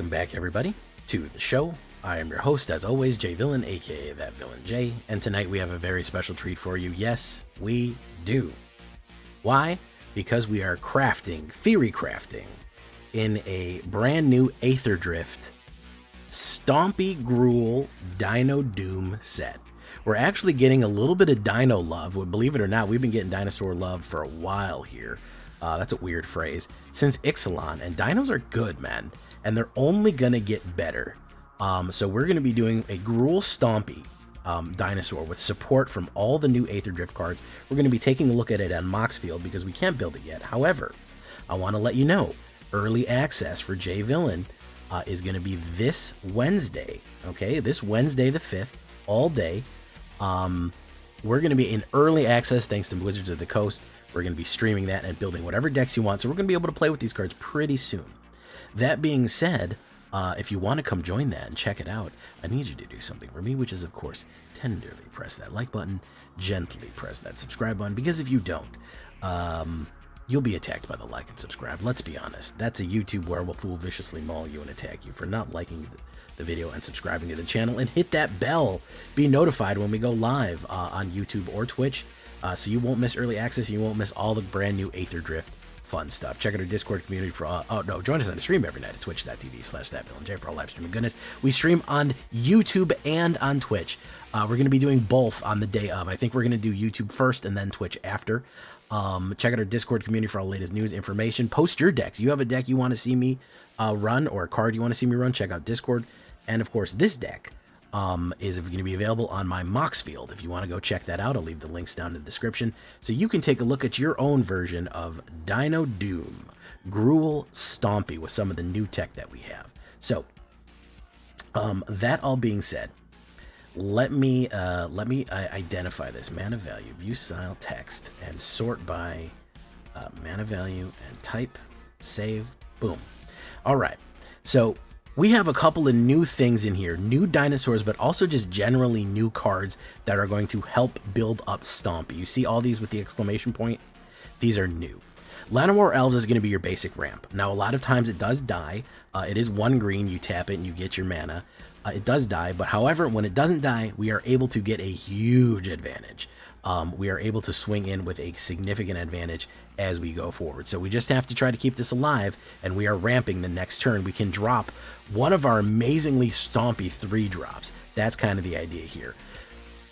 Welcome back, everybody, to the show. I am your host, as always, Jay Villain, aka That Villain Jay, and tonight we have a very special treat for you. Yes, we do. Why? Because we are theory crafting, in a brand new AETHERDRIFT Stompy Gruul Dino Doom set. We're actually getting a little bit of dino love. Well, believe it or not, we've been getting dinosaur love for a while here. That's a weird phrase. Since Ixalan, and dinos are good, man. And they're only gonna get better. So we're gonna be doing a Gruul Stompy dinosaur with support from all the new AETHERDRIFT cards. We're gonna be taking a look at it on MOXFIELD because we can't build it yet. However, I wanna let you know, early access for Jay Villain is gonna be this Wednesday, okay? This Wednesday the 5th, all day. We're gonna be in early access thanks to Wizards of the Coast. We're gonna be streaming that and building whatever decks you want. So we're gonna be able to play with these cards pretty soon. That being said, if you want to come join that and check it out, I need you to do something for me, which is, of course, tenderly press that like button, gently press that subscribe button, because if you don't, you'll be attacked by the like and subscribe. Let's be honest. That's a YouTube werewolf who will viciously maul you and attack you for not liking the video and subscribing to the channel. And hit that bell. Be notified when we go live on YouTube or Twitch, so you won't miss early access. You won't miss all the brand new AETHERDRIFT fun stuff. Check out our Discord community for join us on the stream every night at twitch.tv/thatvillainej for all live streaming goodness. We stream on YouTube and on Twitch. We're going to be doing both on the day of. I think we're going to do YouTube first and then Twitch after. Check out our Discord community for all the latest news, information. Post your decks. You have a deck you want to see me run, or a card you want to see me run, check out Discord. And of course, this deck is going to be available on my MOXFIELD. If you want to go check that out, I'll leave the links down in the description so you can take a look at your own version of Dino Doom Gruul Stompy with some of the new tech that we have. So that all being said, let me identify this mana value, view style, text, and sort by mana value and type, save, boom. All right, so we have a couple of new things in here, new dinosaurs, but also just generally new cards that are going to help build up Stompy. You see all these with the exclamation point? These are new. Llanowar Elves is going to be your basic ramp. Now, a lot of times it does die. It is 1 green, you tap it and you get your mana. It does die, but however, when it doesn't die, we are able to get a huge advantage. We are able to swing in with a significant advantage as we go forward. So we just have to try to keep this alive, and we are ramping the next turn. We can drop one of our amazingly stompy 3-drops. That's kind of the idea here.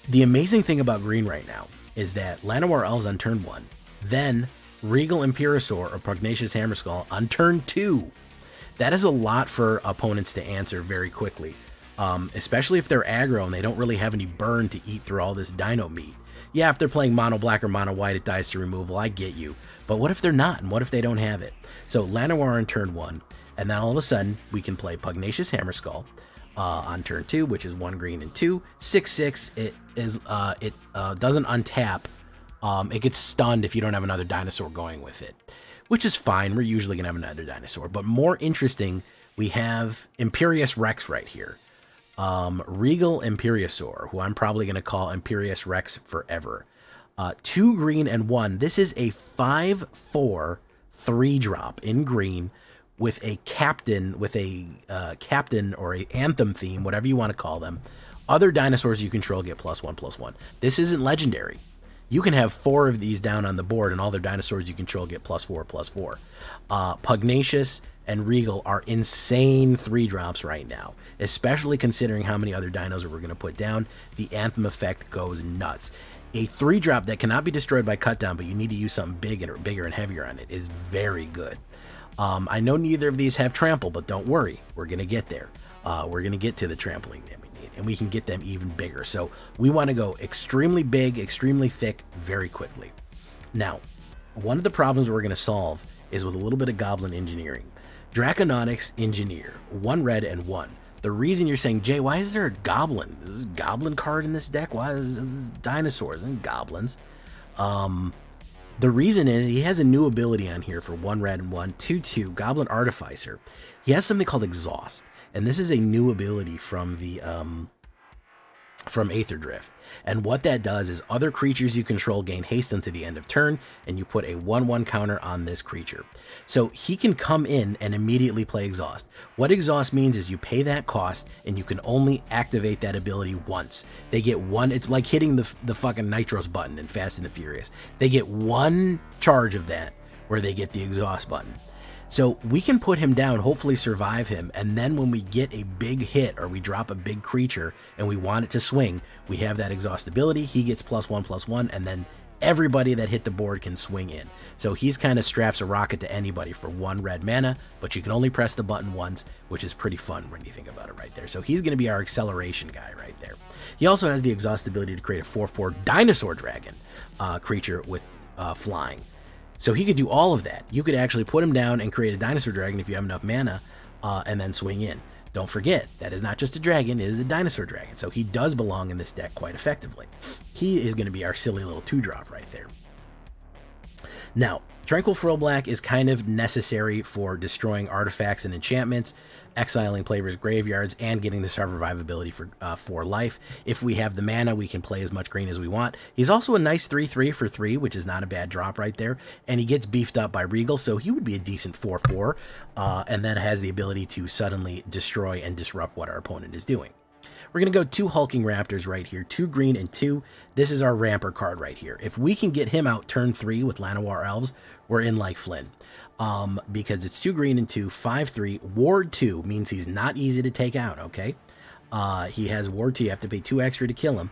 The amazing thing about green right now is that Llanowar Elves on turn 1, then Regal Imperiosaur or Pugnacious Hammerskull on turn 2. That is a lot for opponents to answer very quickly, especially if they're aggro and they don't really have any burn to eat through all this dino meat. Yeah, if they're playing mono black or mono white, it dies to removal. I get you. But what if they're not? And what if they don't have it? So Llanowar on turn 1, and then all of a sudden we can play Pugnacious Hammerskull on turn 2, which is 1 green and 2. 6/6. It doesn't untap. It gets stunned if you don't have another dinosaur going with it, which is fine. We're usually gonna have another dinosaur. But more interesting, we have Imperious Rex right here. Regal Imperiosaur, who I'm probably going to call Imperious Rex forever. 2 green and 1. This is a 5/4 3-drop in green with a captain, captain or a anthem theme, whatever you want to call them. Other dinosaurs you control get +1/+1. This isn't legendary. You can have 4 of these down on the board, and all their dinosaurs you control get +4/+4. Pugnacious and Regal are insane 3-drops right now, especially considering how many other dinos we're going to put down. The Anthem effect goes nuts. A 3-drop that cannot be destroyed by cut down, but you need to use something bigger and heavier on it, is very good. I know neither of these have trample, but don't worry, we're going to get there. We're going to get to the trampling that we need, and we can get them even bigger. So we want to go extremely big, extremely thick, very quickly. Now, one of the problems we're going to solve is with a little bit of goblin engineering. Draconautics Engineer, 1 red and 1. The reason you're saying, Jay, why is there a goblin? There's a goblin card in this deck? Why is this dinosaurs and goblins? The reason is he has a new ability on here for 1 red and 1, 2/2, Goblin Artificer. He has something called Exhaust, and this is a new ability from the from AETHERDRIFT. And what that does is other creatures you control gain haste until the end of turn, and you put a 1/1 counter on this creature. So he can come in and immediately play Exhaust. What Exhaust means is you pay that cost, and you can only activate that ability once. They get one, it's like hitting the fucking Nitros button in Fast and the Furious. They get one charge of that where they get the Exhaust button. So we can put him down, hopefully survive him, and then when we get a big hit or we drop a big creature and we want it to swing, we have that Exhaust ability. He gets +1/+1, and then everybody that hit the board can swing in. So he's kind of straps a rocket to anybody for 1 red mana, but you can only press the button once, which is pretty fun when you think about it right there. So he's going to be our acceleration guy right there. He also has the Exhaust ability to create a 4/4 dinosaur dragon creature with flying. So he could do all of that. You could actually put him down and create a dinosaur dragon if you have enough mana, and then swing in. Don't forget, that is not just a dragon, it is a dinosaur dragon. So he does belong in this deck quite effectively. He is going to be our silly little 2-drop right there. Now, Tranquil Frill Black is kind of necessary for destroying artifacts and enchantments, exiling players' graveyards, and getting the survivability for life. If we have the mana, we can play as much green as we want. He's also a nice 3/3 for 3, which is not a bad drop right there. And he gets beefed up by Regal, so he would be a decent 4/4, and then has the ability to suddenly destroy and disrupt what our opponent is doing. We're going to go 2 Hulking Raptors right here, 2 green and 2. This is our Ramper card right here. If we can get him out turn 3 with Llanowar Elves, we're in like Flynn. Because it's 2 green and 2, 5/3. Ward 2 means he's not easy to take out, okay? He has Ward 2, you have to pay 2 extra to kill him.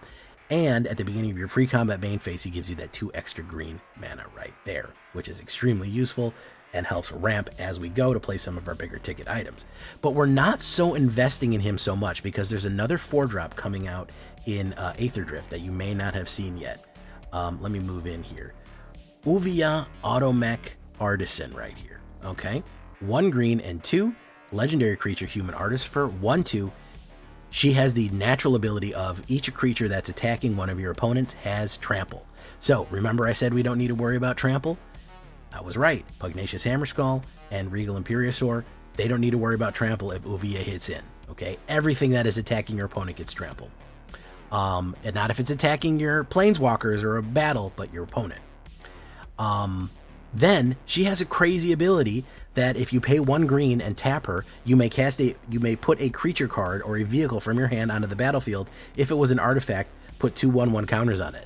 And at the beginning of your pre-combat main phase, he gives you that 2 extra green mana right there, which is extremely useful and helps ramp as we go to play some of our bigger ticket items. But we're not so investing in him so much because there's another 4-drop coming out in AETHERDRIFT that you may not have seen yet. Let me move in here. Uvia Automech Artisan right here, okay? 1 green and 2, legendary creature, human artist for 1/2. She has the natural ability of each creature that's attacking one of your opponents has trample. So remember I said we don't need to worry about trample? I was right. Pugnacious Hammerskull and Regal Imperiosaur, they don't need to worry about trample if Uvia hits in, okay? Everything that is attacking your opponent gets trampled. And not if it's attacking your planeswalkers or a battle, but your opponent. Then she has a crazy ability that if you pay 1 green and tap her, you may put a creature card or a vehicle from your hand onto the battlefield. If it was an artifact, put 2 1/1 counters on it.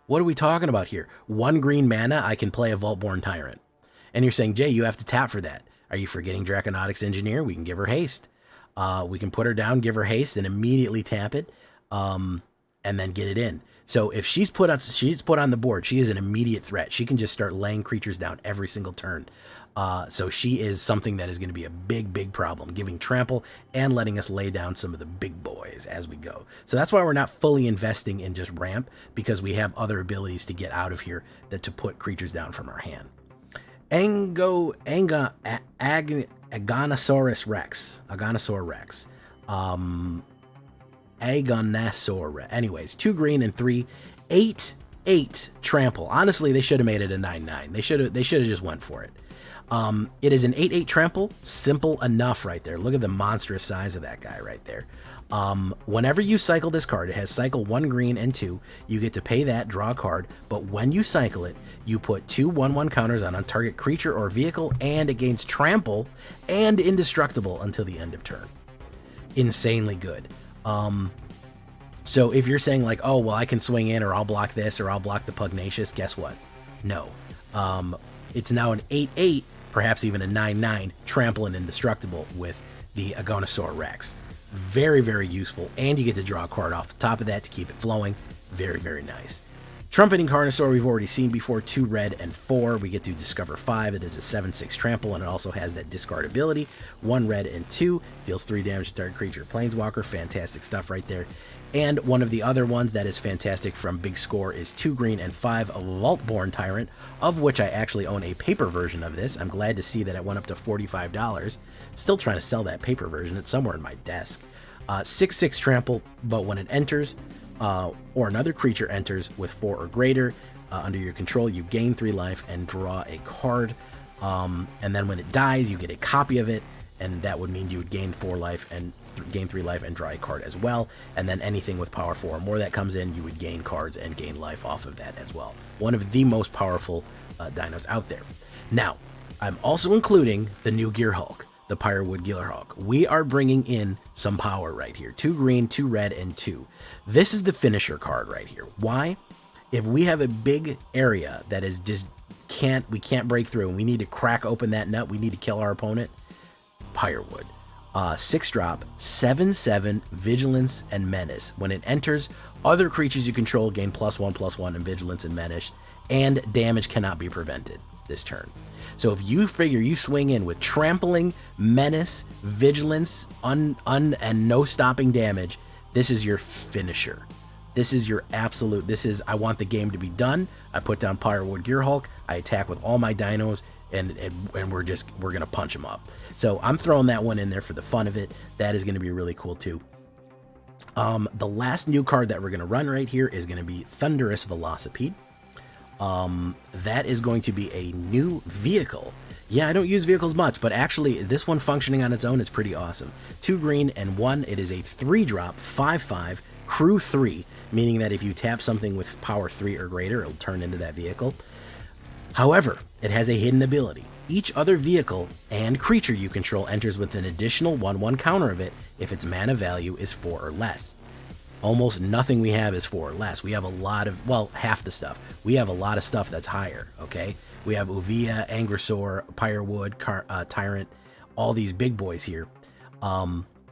What are we talking about here? 1 green mana, I can play a Vaultborn Tyrant. And you're saying, Jay, you have to tap for that. Are you forgetting Draconautics Engineer? We can give her haste. We can put her down, give her haste, and immediately tap it, and then get it in. So if she's put on the board, she is an immediate threat. She can just start laying creatures down every single turn. So she is something that is going to be a big, big problem, giving trample and letting us lay down some of the big boys as we go. So that's why we're not fully investing in just ramp, because we have other abilities to get out of here to put creatures down from our hand. Aganosaurus Rex. Agonasaur. Anyways, 2 green and 3, 8/8 trample. Honestly, they should have made it a 9/9. They should have just went for it. It is an 8/8 trample, simple enough right there. Look at the monstrous size of that guy right there. Whenever you cycle this card, it has cycle 1 green and 2. You get to pay that, draw a card, but when you cycle it, you put 2 1/1 counters on a target creature or vehicle, and it gains trample and indestructible until the end of turn. Insanely good. So if you're saying like, oh, well, I can swing in, or I'll block this, or I'll block the Pugnacious, guess what? No. It's now an 8/8, perhaps even a 9/9, trample and indestructible with the Aganosaur Rex. Very, very useful, and you get to draw a card off the top of that to keep it flowing. Very, very nice. Trumpeting Carnosaur we've already seen before, 2 red and 4. We get to discover 5. It is a 7/6 trample, and it also has that discard ability. 1 red and 2, deals 3 damage to target creature, planeswalker. Fantastic stuff right there. And one of the other ones that is fantastic from Big Score is 2 green and 5, a Vaultborn Tyrant, of which I actually own a paper version of this. I'm glad to see that it went up to $45. Still trying to sell that paper version. It's somewhere in my desk. 6/6 trample, but when it enters, or another creature enters with 4 or greater under your control, you gain 3 life and draw a card. And then when it dies, you get a copy of it, and that would mean you would gain 4 life and gain 3 life and draw a card as well. And then anything with power 4 or more that comes in, you would gain cards and gain life off of that as well. One of the most powerful dinos out there. Now, I'm also including the new Gear Hulk, the Pyrowood Gear Hulk. We are bringing in some power right here. 2 green, 2 red, and 2. This is the finisher card right here. Why? If we have a big area that is just we can't break through and we need to crack open that nut, we need to kill our opponent, Pyrowood. 6-drop, 7/7, Vigilance and Menace. When it enters, other creatures you control gain +1/+1 in Vigilance and Menace, and damage cannot be prevented this turn. So if you figure you swing in with Trampling, Menace, Vigilance, and no stopping damage, this is your finisher. This is your absolute, I want the game to be done. I put down Pyrowood Gear Hulk, I attack with all my dinos, and we're going to punch them up. So I'm throwing that one in there for the fun of it. That is going to be really cool too. The last new card that we're going to run right here is going to be Thunderous Velocipede. That is going to be a new vehicle. Yeah, I don't use vehicles much, but actually this one functioning on its own is pretty awesome. 2 green and 1. It is a 3-drop, 5/5, crew 3, meaning that if you tap something with power 3 or greater, it'll turn into that vehicle. However, it has a hidden ability. Each other vehicle and creature you control enters with an additional 1/1 counter of it if its mana value is 4 or less. Almost nothing we have is 4 or less. We have a lot of, well, half the stuff. We have a lot of stuff that's higher, okay? We have Uvia, Angrasaur, Pyrowood, Tyrant, all these big boys here.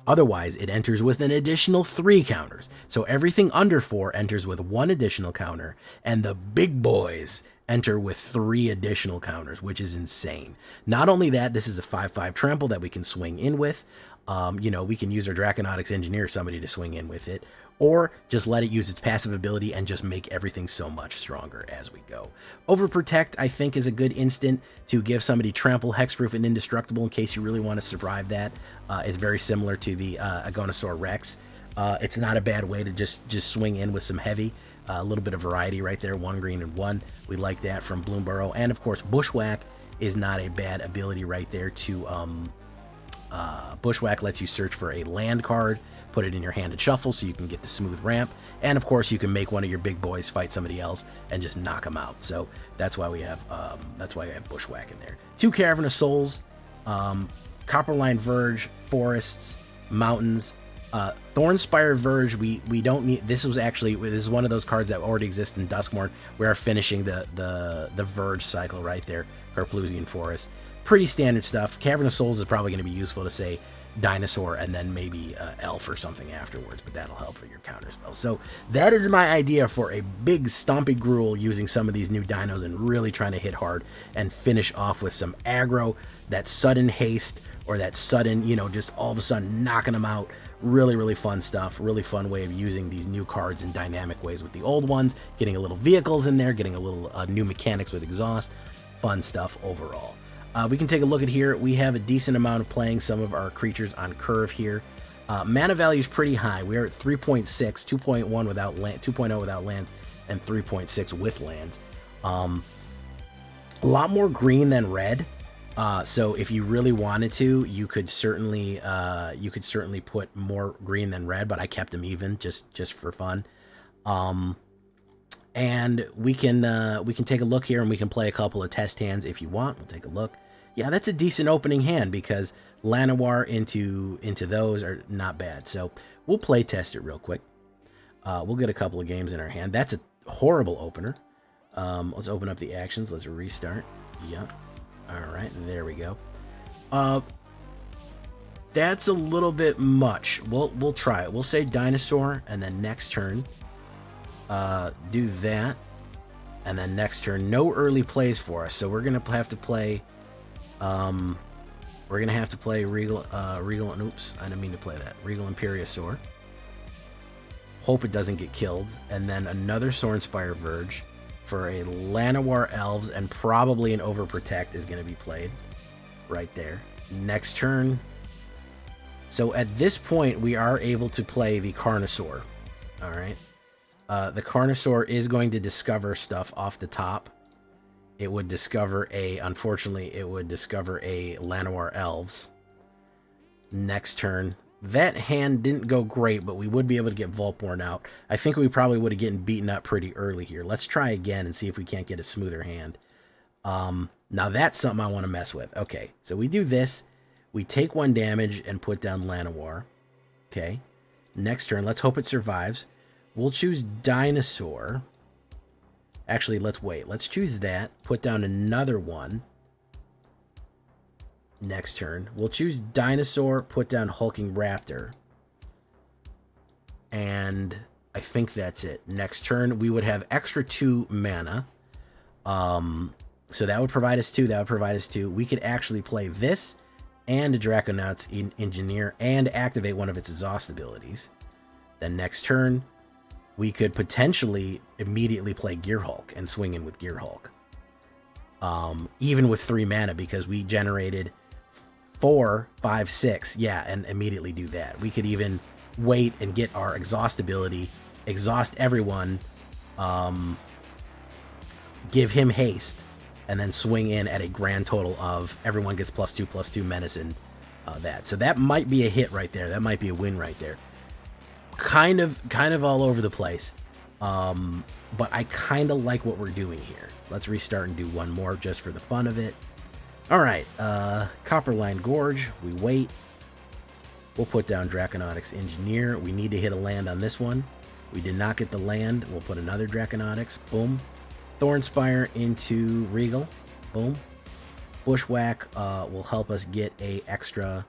Otherwise, it enters with an additional 3 counters. So everything under 4 enters with 1 additional counter, and the big boys enter with 3 additional counters, which is insane. Not only that, this is a 5/5 trample that we can swing in with. You know, we can use our Draconautics Engineer somebody to swing in with it, or just let it use its passive ability and just make everything so much stronger as we go. Overprotect, I think, is a good instant to give somebody Trample, Hexproof, and Indestructible in case you really want to survive that. It's very similar to the Agonosaur Rex. It's not a bad way to just swing in with some heavy. A little bit of variety right there, 1 green and 1. We like that from Bloomburrow. And of course, Bushwhack is not a bad ability right there to... Bushwhack lets you search for a land card, put it in your hand and shuffle so you can get the smooth ramp. And of course, you can make one of your big boys fight somebody else and just knock them out. So that's why we have Bushwhack in there. 2 Cavern of Souls, Copperline Verge, Forests, Mountains. Thornspire Verge, we don't need. This is one of those cards that already exist in Duskmourn. We are finishing the Verge cycle right there. Carplusian Forest, pretty standard stuff. Cavern of Souls is probably going to be useful to say Dinosaur and then maybe Elf or something afterwards, but that'll help with your counter spells. So that is my idea for a big Stompy Gruul using some of these new dinos and really trying to hit hard and finish off with some aggro, that sudden haste or that sudden, you know, just all of a sudden knocking them out. Really, really fun stuff. Really fun way of using these new cards in dynamic ways with the old ones, getting a little vehicles in there, getting a little new mechanics with exhaust. Fun stuff overall. We can take a look at here. We have a decent amount of playing some of our creatures on curve here. Mana value is pretty high. We're at 3.6, 2.1 without land, 2.0 without lands, and 3.6 with lands. A lot more green than red. So if you really wanted to, you could certainly put more green than red, but I kept them even just for fun. And we can take a look here and we can play a couple of test hands if you want. We'll take a look. Yeah, that's a decent opening hand because Llanowar into those are not bad. So we'll play test it real quick. We'll get a couple of games in our hand. That's a horrible opener. Let's open up the actions. Let's restart. Yep. All right, there we go. That's a little bit much. We'll try it. We'll say Dinosaur, and then next turn, do that, and then next turn, no early plays for us. So we're gonna have to play. We're gonna have to play Regal. And oops, I didn't mean to play that. Regal Imperiosaur. Hope it doesn't get killed, and then another Sorinspire Verge for a Llanowar Elves, and probably an Overprotect is going to be played right there. Next turn. So at this point, we are able to play the Carnosaur. All right. The Carnosaur is going to discover stuff off the top. It would discover unfortunately, it would discover a Llanowar Elves. Next turn, that hand didn't go great, but we would be able to get Voltborn out. I think we probably would have gotten beaten up pretty early here. Let's try again and see if we can't get a smoother hand. Now that's something I want to mess with. Okay, so we do this. We take 1 damage and put down Llanowar. Okay, next turn, let's hope it survives. We'll choose Dinosaur. Actually, let's wait. Let's choose that. Put down another one. Next turn, we'll choose Dinosaur, put down Hulking Raptor. And I think that's it. Next turn, we would have extra 2 mana. So that would provide us 2. That would provide us 2. We could actually play this and a Draconaut's Engineer and activate one of its exhaust abilities. Then next turn, we could potentially immediately play Gearhulk and swing in with Gearhulk. Even with 3 mana, because we generated 4, 5, 6. Yeah, and immediately do that. We could even wait and get our exhaust ability, exhaust everyone, give him haste, and then swing in at a grand total of everyone gets +2/+2 menace and that. So that might be a hit right there. That might be a win right there. Kind of all over the place. But I kind of like what we're doing here. Let's restart and do one more just for the fun of it. All right, Copperline Gorge. We wait. We'll put down Draconautics Engineer. We need to hit a land on this one. We did not get the land. We'll put another Draconautics. Boom. Thornspire into Regal. Boom. Bushwhack will help us get a extra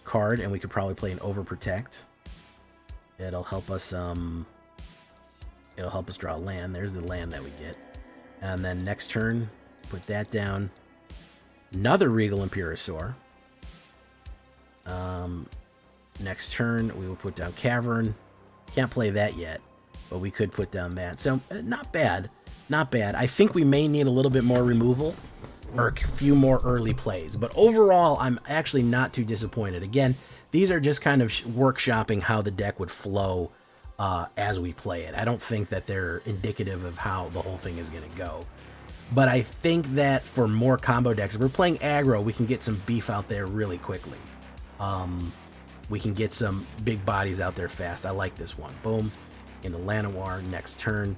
card, and we could probably play an Overprotect. It'll help us draw land. There's the land that we get. And then next turn, put that down. Another Regal Imperosaur. Next turn, we will put down Cavern. Can't play that yet, but we could put down that. So, not bad. Not bad. I think we may need a little bit more removal or a few more early plays. But overall, I'm actually not too disappointed. Again, these are just kind of workshopping how the deck would flow as we play it. I don't think that they're indicative of how the whole thing is going to go. But I think that for more combo decks, if we're playing aggro, we can get some beef out there really quickly. We can get some big bodies out there fast. I like this one. Boom. Into Llanowar. Next turn.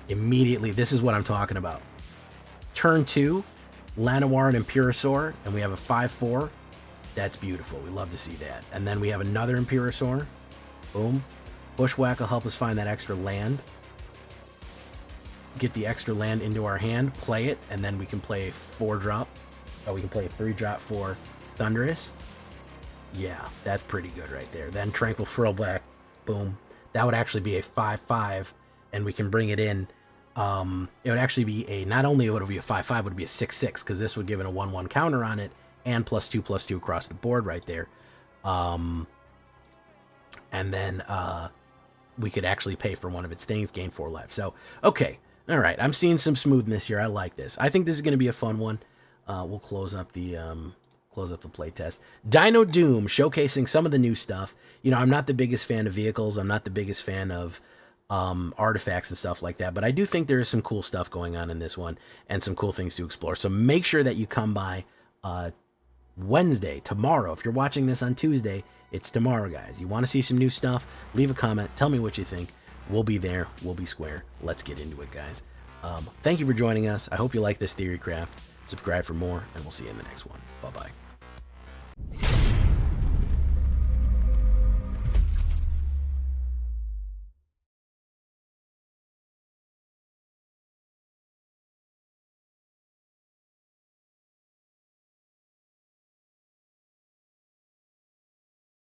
Immediately, this is what I'm talking about. Turn 2, Llanowar and Imperosaur, and we have a 5/4. That's beautiful. We love to see that. And then we have another Imperosaur. Boom. Bushwhack will help us find that extra land. Get the extra land into our hand, play it, and then we can play a 4-drop. Oh, we can play a 3-drop for Thunderous. Yeah, that's pretty good right there. Then Tranquil Frillback. Boom. That would actually be a 5/5, and we can bring it in. It would actually be a, not only would it be a 5/5, it would be a 6/6, because this would give it a 1/1 counter on it, and +2/+2 across the board right there. And then we could actually pay for one of its things, gain 4 life. So, okay. All right. I'm seeing some smoothness here. I like this. I think this is going to be a fun one. We'll close up the playtest. Dino Doom, showcasing some of the new stuff. You know, I'm not the biggest fan of vehicles. I'm not the biggest fan of artifacts and stuff like that, but I do think there is some cool stuff going on in this one and some cool things to explore. So make sure that you come by Wednesday, tomorrow. If you're watching this on Tuesday, it's tomorrow, guys. You want to see some new stuff? Leave a comment. Tell me what you think. We'll be there. We'll be square. Let's get into it, guys. Thank you for joining us. I hope you like this theory craft. Subscribe for more, and we'll see you in the next one. Bye-bye.